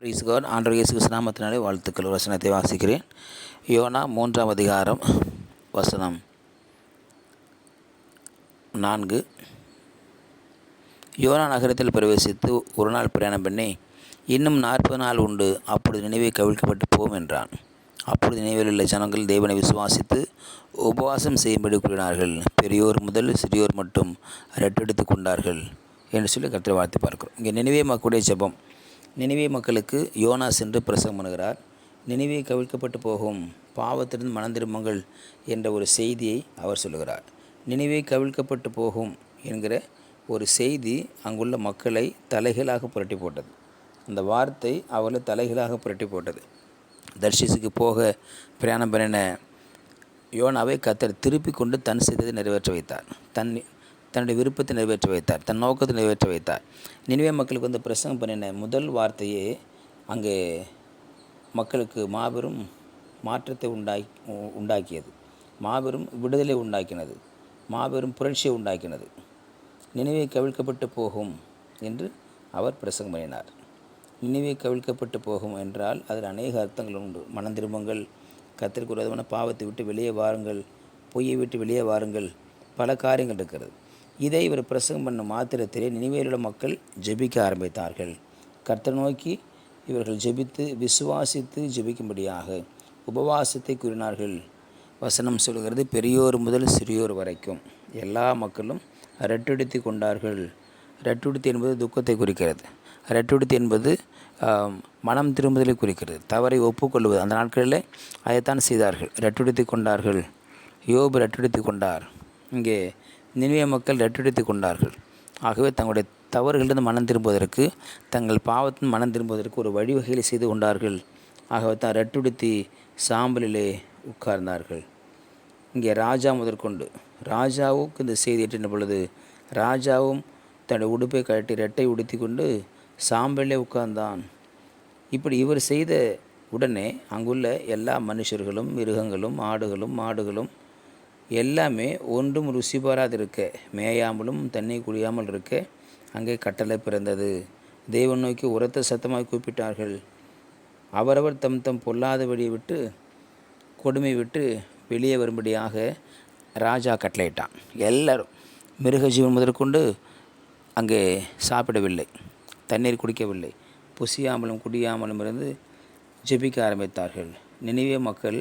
Price God. ஆண்டவர் இயேசு கிறிஸ்து நாமத்தினாலே வாழ்த்துக்கள். வசனத்தை வாசிக்கிறேன். யோனா 3ஆம் அதிகாரம் வசனம் 4. யோனா நகரத்தில் பிரவேசித்து ஒரு நாள் பிரயாணம் பண்ணி, இன்னும் 40 நாள் உண்டு, அப்பொழுது நினைவே கவிழ்க்கப்பட்டு போம் என்றான். அப்பொழுது நினைவில் உள்ள ஜனங்கள் தேவனை விசுவாசித்து உபவாசம் செய்யும்படி கூறினார்கள். பெரியோர் முதல் சிறியோர் மட்டும் ரெட்டெடுத்து கொண்டார்கள் என்று சொல்லி கர்த்தரை வாழ்த்து பார்க்கிறோம். இங்கே நினைவே மக்களுடைய ஜெபம். நினிவே மக்களுக்கு யோனா சென்று பிரசங்கம் பண்ணுகிறார். நினிவே கவிழ்க்கப்பட்டு போகும், பாவத்திலிருந்து மனந்திரும்புங்கள் என்ற ஒரு செய்தியை அவர் சொல்லுகிறார். நினிவே கவிழ்க்கப்பட்டு போகும் என்கிற ஒரு செய்தி அங்குள்ள மக்களை தலைகீழாக புரட்டி போட்டது. அந்த வார்த்தை அவர்களை தலைகீழாக புரட்டி போட்டது. தர்ஷீசுக்கு போக பிரயாணம் பண்ணின யோனாவை கர்த்தர் திருப்பி கொண்டு தன் செய்ததை நிறைவேற்ற வைத்தார். தன்னுடைய விருப்பத்தை நிறைவேற்ற வைத்தார். தன் நோக்கத்தை நிறைவேற்ற வைத்தார். நினிவே மக்களுக்கு வந்து பிரசங்கம் பண்ணின முதல் வார்த்தையே அங்கே மக்களுக்கு மாபெரும் மாற்றத்தை உண்டாக்கியது. மாபெரும் விடுதலை உண்டாக்கினது. மாபெரும் புரட்சியை உண்டாக்கினது. நினிவே கவிழ்க்கப்பட்டு போகும் என்று அவர் பிரசங்கம் பண்ணினார். நினிவே கவிழ்க்கப்பட்டு போகும் என்றால் அதில் அநேக அர்த்தங்கள் உண்டு. மனந்திரும்புங்கள், கர்த்தருக்கு விரோதமான பாவத்தை விட்டு வெளியே வாருங்கள், பொய்யை விட்டு வெளியே வாருங்கள், பல காரியங்கள் இருக்கிறது. இதை இவர் பிரசங்கம் பண்ண மாத்திரத்திலே நினிவேலுள்ள மக்கள் ஜெபிக்க ஆரம்பித்தார்கள். கர்த்தர் நோக்கி இவர்கள் ஜெபித்து விசுவாசித்து ஜெபிக்கும்படியாக உபவாசத்தை கூறினார்கள். வசனம் சொல்கிறது, பெரியோர் முதல் சிறியோர் வரைக்கும் எல்லா மக்களும் ரெட்டெடுத்து கொண்டார்கள். ரெட்டுடுத்தி என்பது துக்கத்தை குறிக்கிறது. ரெட்டுடுத்தி என்பது மனம் திரும்புதலை குறிக்கிறது, தவறை ஒப்புக்கொள்வது. அந்த நாட்களில் அதைத்தான் செய்தார்கள், ரெட்டுடுத்தி கொண்டார்கள். யோபு ரெட்டுடுத்தி கொண்டார். இங்கே நினிவே மக்கள் ரெட்டெடுத்து கொண்டார்கள். ஆகவே தங்களுடைய தவறுகளிலிருந்து மனம் திரும்புவதற்கு, தங்கள் பாவத்தின் மனம் திரும்புவதற்கு ஒரு வழிவகைகளை செய்து கொண்டார்கள். ஆகவே தான் ரெட்டுடுத்தி சாம்பலிலே உட்கார்ந்தார்கள். இங்கே ராஜா முதற்கொண்டு ராஜாவுக்கு இந்த செய்தி எட்டின பொழுது ராஜாவும் தன்னுடைய உடுப்பை கழட்டி ரெட்டை உடுத்தி கொண்டு சாம்பலிலே உட்கார்ந்தான். இப்படி இவர் செய்த உடனே அங்குள்ள எல்லா மனுஷர்களும் மிருகங்களும் ஆடுகளும் மாடுகளும் எல்லாமே ஒன்றும் ருசி பாராது இருக்க, மேயாமலும் தண்ணி குடியாமல் இருக்க அங்கே கட்டளை பிறந்தது. தேவன் நோக்கி உரத்த சத்தமாய் கூப்பிட்டார்கள். அவரவர் தம் தம் பொல்லாதபடியை விட்டு, கொடுமை விட்டு வெளியே வரும்படியாக ராஜா கட்டளையிட்டான். எல்லாரும் மிருக ஜீவன் முதற்கொண்டு அங்கே சாப்பிடவில்லை, தண்ணீர் குடிக்கவில்லை, புசியாமலும் குடியாமலும் இருந்து ஜெபிக்க ஆரம்பித்தார்கள். நினிவே மக்கள்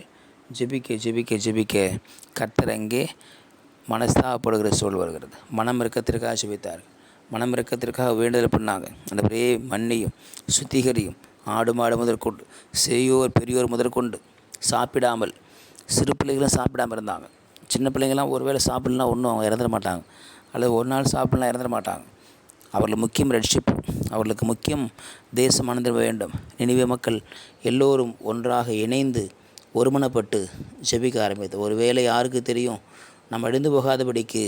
ஜெபிக்க ஜெபிக்க ஜெபிக்க கர்த்தர் அங்கே மனஸ்தாபப்படுகிற சூழல் வருகிறது. மனம் இறக்கத்திற்காக ஜெபித்தார்கள். மனம் இறக்கத்திற்காக வேண்டுதல் பண்ணாங்க. அந்த ஒரே மண்ணையும் சுத்திகரியும், ஆடு மாடு முதற்கொண்டு செய்யோர் பெரியோர் முதற்கொண்டு சாப்பிடாமல், சிறு பிள்ளைகளும் சாப்பிடாமல் இருந்தாங்க. சின்ன பிள்ளைங்கள்லாம் ஒரு வேளை சாப்பிடலாம் ஒன்றும் அவங்க இறந்துட மாட்டாங்க, அல்லது ஒரு நாள் சாப்பிடலாம் இறந்துட மாட்டாங்க. அவர்களுக்கு முக்கியம் ரட்சிப்பு, அவர்களுக்கு முக்கியம் தேசம் மணந்திரும்ப வேண்டும். நினிவே மக்கள் எல்லோரும் ஒன்றாக இணைந்து ஒருமனப்பட்டு ஜெபிக்க ஆரம்பித்து, ஒருவேளை யாருக்கு தெரியும், நம்ம அழிந்து போகாதபடிக்கு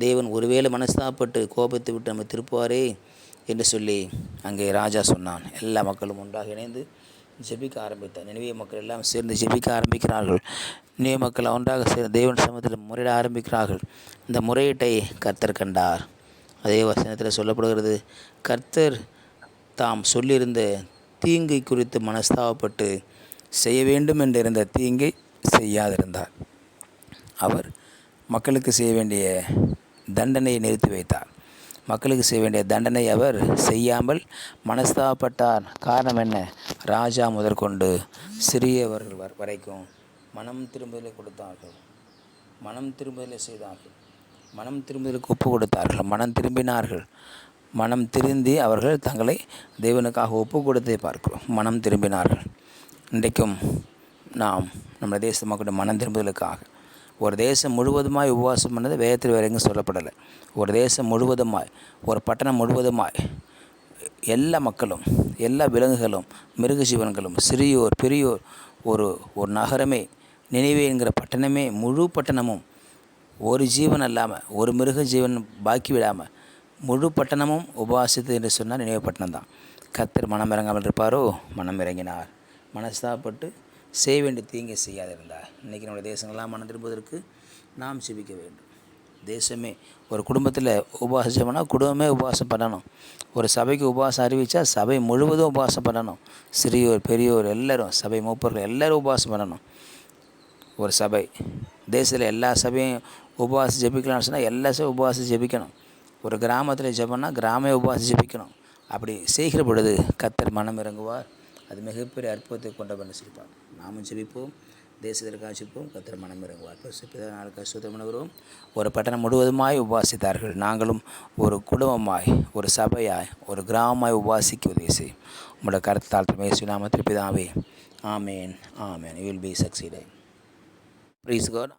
தேவன் ஒருவேளை மனஸ்தாபப்பட்டு கோபத்தை விட்டு நம்ம திருப்புவாரே என்று சொல்லி அங்கே ராஜா சொன்னான். எல்லா மக்களும் ஒன்றாக இணைந்து ஜெபிக்க ஆரம்பித்தார். நினிவே மக்கள் எல்லாம் சேர்ந்து ஜெபிக்க ஆரம்பிக்கிறார்கள். நினிவே மக்கள் ஒன்றாக சேர்ந்து தேவன் சமூகத்தில் முறையிட ஆரம்பிக்கிறார்கள். இந்த முறையீட்டை கர்த்தர் கண்டார். அதே வசனத்தில் சொல்லப்படுகிறது, கர்த்தர் தாம் சொல்லியிருந்த தீங்கை குறித்து மனஸ்தாபப்பட்டு செய்ய வேண்டும் என்றிருந்த தீங்கை செய்யாதிருந்தார். அவர் மக்களுக்கு செய்ய வேண்டிய தண்டனையை நிறுத்தி வைத்தார். மக்களுக்கு செய்ய வேண்டிய தண்டனை அவர் செய்யாமல் மனஸ்தாபப்பட்டார். காரணம் என்ன? ராஜா முதற்கொண்டு சிறியவர்கள் வரைக்கும் மனம் திரும்புதலை கொடுத்தார்கள், மனம் திரும்புதலை செய்தார்கள், மனம் திரும்புதலுக்கு ஒப்பு கொடுத்தார்கள், மனம் திரும்பினார்கள். மனம் திருந்தி அவர்கள் தங்களை தேவனுக்காக ஒப்பு கொடுத்ததை பார்க்கிறோம். மனம் திரும்பினார்கள். இன்றைக்கும் நாம் நம்ம தேச மக்களுடைய மனம் திரும்புதலுக்காக ஒரு தேசம் முழுவதுமாய் உபவாசம் பண்ணது வேதத்தில் வேறு எங்கும் சொல்லப்படலை. ஒரு தேசம் முழுவதுமாய், ஒரு பட்டணம் முழுவதுமாய் எல்லா மக்களும், எல்லா விலங்குகளும், மிருக ஜீவன்களும், சிறியோர் பெரியோர், ஒரு நகரமே, நினிவே என்கிற பட்டணமே, முழு பட்டணமும் ஒரு ஜீவன் அல்லாமல், ஒரு மிருக ஜீவன் பாக்கி விடாமல் முழு பட்டணமும் உபவாசித்து என்று சொன்னால் நினைவு பட்டணம் தான். கர்த்தர் மனம் இறங்காமல் இருப்பாரோ? மனம் இறங்கினார். மனஸ்தாபப்பட்டு செய்ய வேண்டிய தீங்கை செய்யாதிருந்தார். இன்றைக்கி நம்முடைய தேசங்களாம் மனம் திரும்புவதற்கு நாம் ஜெபிக்க வேண்டும். தேசமே ஒரு குடும்பத்தில் உபவாசிச்சோம்னா குடும்பமே உபவாசம் பண்ணணும். ஒரு சபைக்கு உபவாசம் அறிவித்தா சபை முழுவதும் உபவாசம் பண்ணணும். சிறியோர் பெரியோர் எல்லோரும், சபை மூப்பர்கள் எல்லோரும் உபவாசம் பண்ணணும். ஒரு சபை தேசத்தில் எல்லா சபையும் உபவாசம் ஜெபிக்கலாம்னு சொன்னால் எல்லா சபையும் உபவாசம் ஜெபிக்கணும். ஒரு கிராமத்தில் ஜெபம்னா கிராமே உபவாசம் ஜெபிக்கணும். அப்படி செய்கிற பொழுது கர்த்தர் மனம் இறங்குவார். அது மிகப்பெரிய அற்புதத்தை கொண்டவர்னு சொல்லிப்பார். நாமும் ஜெபிப்போம், தேசத்திற்காக ஜெபிப்போம், கர்த்தர் மனம் இறங்குவார். நாளுக்காக சுத்தம் பண்ணுகிறோம். ஒரு பட்டணம் முழுவதுமாய் உபவாசித்தார்கள். நாங்களும் ஒரு குடும்பமாய், ஒரு சபையாய், ஒரு கிராமமாய் உபவாசிக்க உதவி செய்யும். உங்களோட கருத்து தாழ்த்து இயேசுவின் நாமத்தில் பிதாவே, ஆமேன், ஆமேன். You will be succeeded. Praise God.